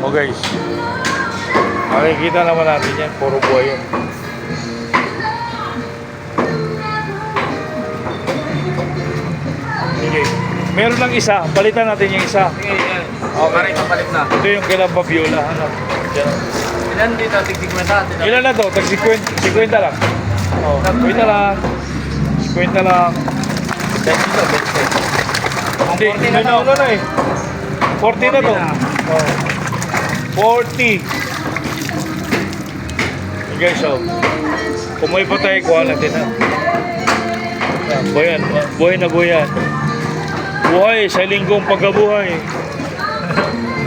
O guys, makikita naman natin yan, puro buhay yan. Okay. Meron lang isa, palitan natin yung isa. Sige, yan. Okay. Maray kapalit na. Ito yung kailang Fabiola. Ano? Diyan. Ilan dito? Tig-tig-menta. Ilan na to? Tag 50 lang. Oh, 50 lang. 50 lang. Hindi, nauna na eh. 40 na to. Oh. 40. Okay guys, so kumoy pa tayo, kuha natin ha. Buhay na buhay yan. Buhay sa linggong pagkabuhay.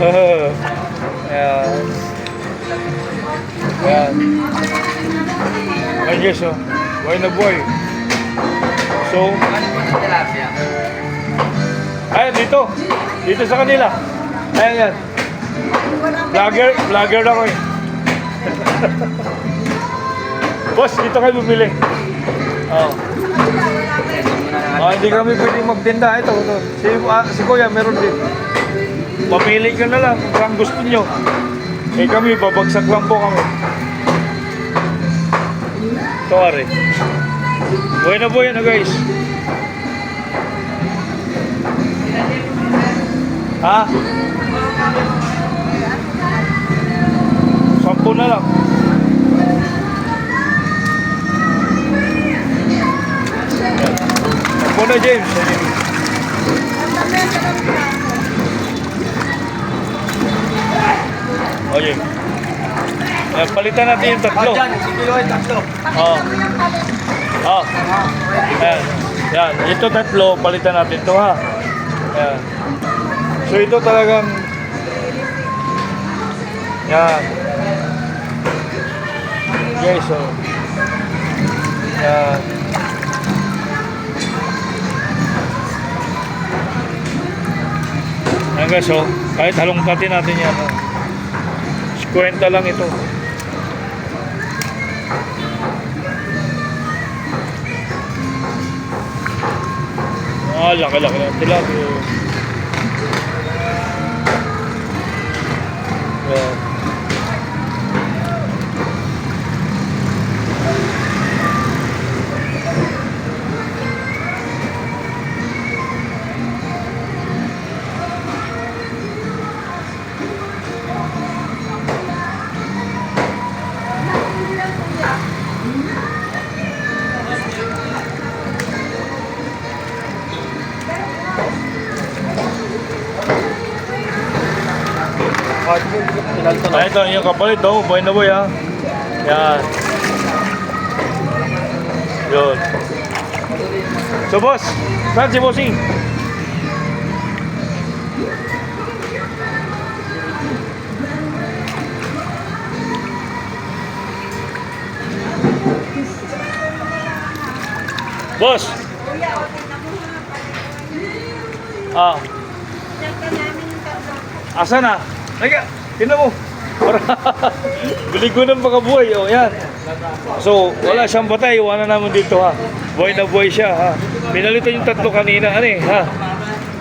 Ayan. Ayan. Ayan guys, so buhay na buhay. So, ayan dito. Dito sa kanila. Ayan yan. Vlogger ako eh. Boss, dito kayo bumili. Oh. Hindi kami pwedeng magtinda. Ito. Si Kuya meron din. Mamili ka na lang kung ang gusto nyo. Eh kami, babagsak lang po kami. Ito are. Buhay na buhay na guys. Ha? 10 na lang. Ako na James. Okay. Palitan natin yung tatlo. Dyan, sige yung tatlo. Oh. Oh. Yan. Yan. Ito tatlo, palitan natin to ha. Yan. So ito talagang yan. Okay, so yan. Yan guys, so kahit halongkatin natin yan, 50 lang ito. Laki-laki na tilapia. Yan. Ito yung kapalit daw, buhay na buhay ha. Yan. Yun. So boss, saan si Bossing? Boss! Asa na? Naka, tingnan mo. Bili ko ng mga buhay. O, yan. So, wala siyang batay. Iwanan naman dito, ha. Buhay na buhay siya, ha. Pinalitan yung tatlo kanina, ano eh, ha.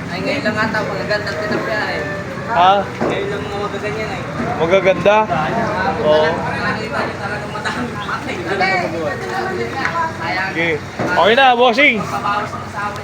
Ay, ngayon lang ata, magaganda tinapya eh. Ha? Ngayon lang mga magaganyan eh. Magaganda? Oo. Okay. Okay na, bossing. Pabawas ng asawa